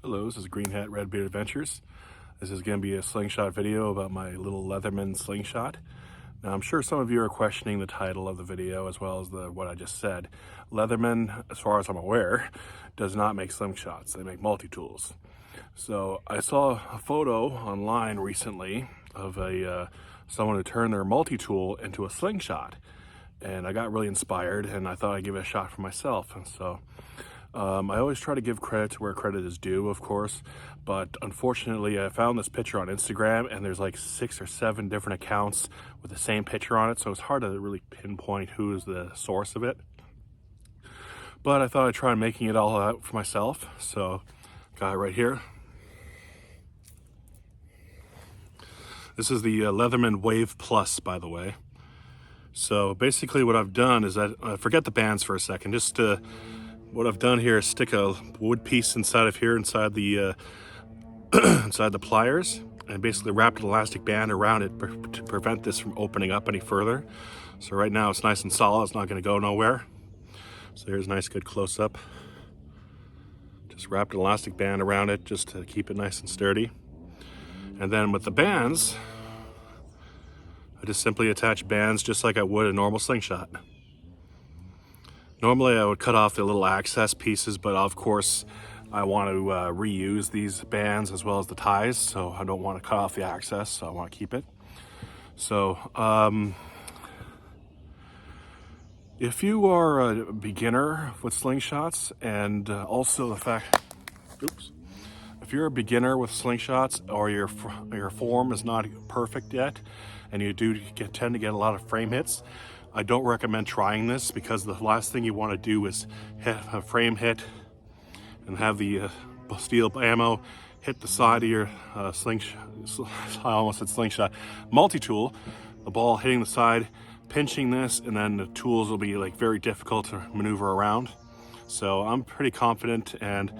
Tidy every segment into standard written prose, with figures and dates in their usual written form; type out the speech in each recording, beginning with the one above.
Hello, this is Greenhat-Redbeard Adventures. This is going to be a slingshot video about my little Leatherman Slingshot. Now, I'm sure some of you are questioning the title of the video as well as what I just said. Leatherman, as far as I'm aware, does not make slingshots. They make multi-tools. So I saw a photo online recently of someone who turned their multi-tool into a slingshot. And I got really inspired and I thought I'd give it a shot for myself. And so I always try to give credit to where credit is due, of course, but unfortunately I found this picture on Instagram and there's like 6 or 7 different accounts with the same picture on it, so it's hard to really pinpoint who is the source of it. But I thought I'd try making it all out for myself, so got it right here. This is the Leatherman Wave Plus, by the way. So basically what I've done is that, forget the bands for a second, just what I've done here is stick a wood piece inside of here, inside the inside the pliers, and basically wrapped an elastic band around it to prevent this from opening up any further. So right now it's nice and solid, it's not going to go nowhere. So here's a nice good close-up. Just wrapped an elastic band around it just to keep it nice and sturdy. And then with the bands, I just simply attach bands just like I would a normal slingshot. Normally I would cut off the little access pieces, but of course I want to reuse these bands as well as the ties, so I don't want to cut off the access, so I want to keep it. So if you are a beginner with slingshots, and also the fact, if you're a beginner with slingshots or your form is not perfect yet and you do tend to get a lot of frame hits, I don't recommend trying this, because the last thing you want to do is hit a frame hit and have the steel ammo hit the side of your slingshot, I almost said slingshot, multi-tool, the ball hitting the side, pinching this, and then the tools will be like very difficult to maneuver around. So I'm pretty confident, and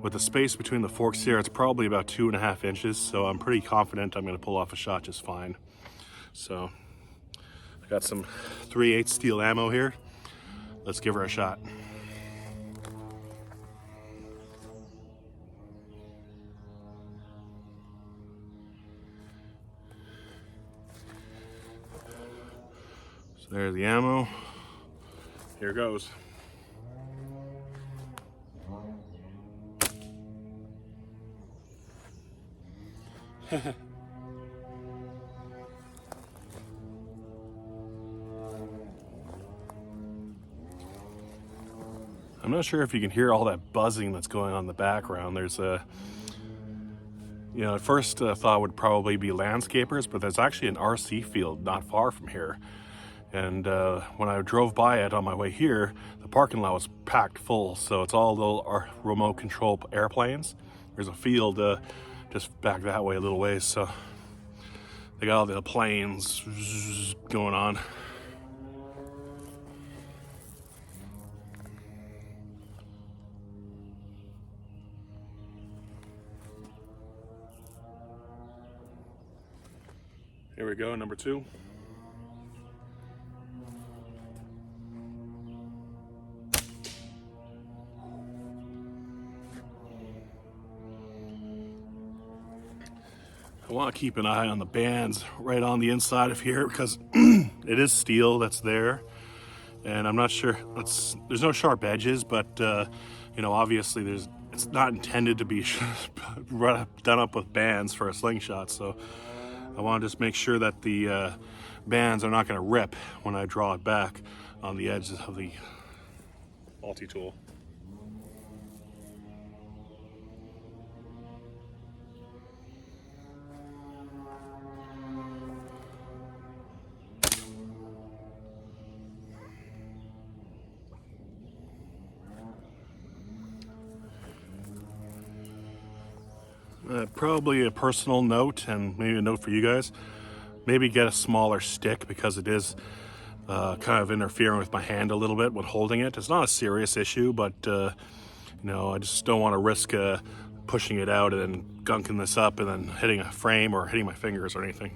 with the space between the forks here, it's probably about 2.5 inches, so I'm pretty confident I'm going to pull off a shot just fine. So I got some 3/8 steel ammo here. Let's give her a shot. So there's the ammo. Here goes. I'm not sure if you can hear all that buzzing that's going on in the background. There's at first I thought it would probably be landscapers, but there's actually an RC field not far from here. And when I drove by it on my way here, the parking lot was packed full. So it's all little remote control airplanes. There's a field just back that way a little ways. So they got all the planes going on. Here we go, number 2. I want to keep an eye on the bands right on the inside of here, because it is steel that's there, and I'm not sure, there's no sharp edges, but obviously it's not intended to be done up with bands for a slingshot, so I want to just make sure that the bands are not going to rip when I draw it back on the edges of the multi-tool. Probably a personal note, and maybe a note for you guys, maybe get a smaller stick, because it is kind of interfering with my hand a little bit when holding it. It's not a serious issue, but I just don't want to risk pushing it out and then gunking this up and then hitting a frame or hitting my fingers or anything.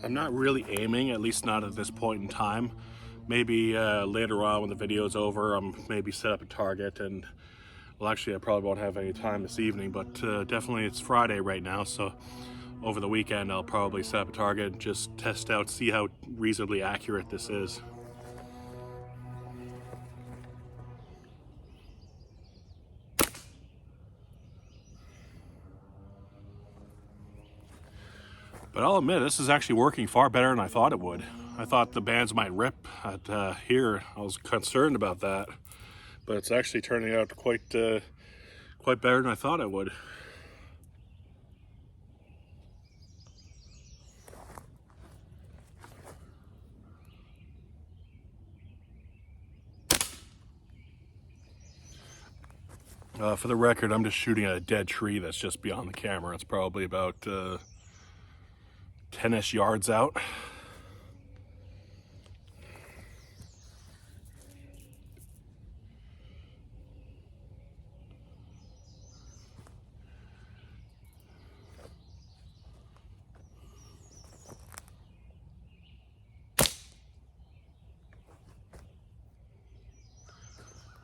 I'm not really aiming, at least not at this point in time. Maybe later on when the video's over, I'm maybe set up a target and, well, actually I probably won't have any time this evening, but definitely it's Friday right now, so over the weekend I'll probably set up a target and just test out, see how reasonably accurate this is. But I'll admit, this is actually working far better than I thought it would. I thought the bands might rip at here. I was concerned about that, but it's actually turning out quite better than I thought it would. For the record, I'm just shooting at a dead tree that's just beyond the camera. It's probably about 10-ish yards out.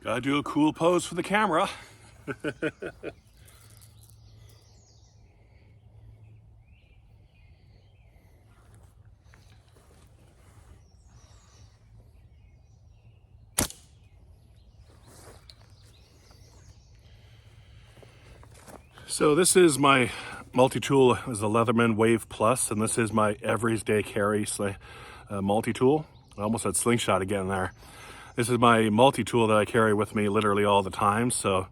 Gotta do a cool pose for the camera. So this is my multi-tool, is the Leatherman Wave Plus, and this is my everyday carry multi-tool. I almost said slingshot again there. This is my multi-tool that I carry with me literally all the time. So,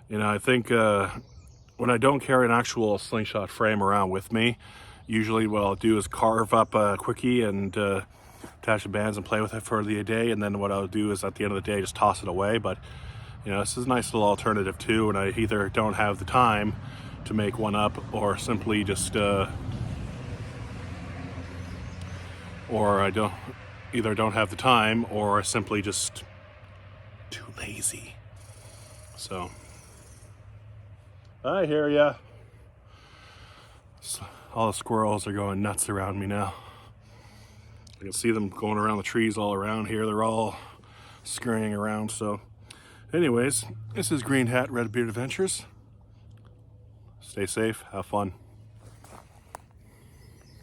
you know, I think when I don't carry an actual slingshot frame around with me, usually what I'll do is carve up a quickie and attach the bands and play with it for the day. And then what I'll do is at the end of the day, just toss it away. But, you know, this is a nice little alternative too. And I either don't have the time to make one up or simply just, or I don't have the time or simply just too lazy. So, I hear ya. So, all the squirrels are going nuts around me now. I can see them going around the trees all around here. They're all scurrying around. So, anyways, this is Greenhat-Redbeard Adventures. Stay safe, have fun.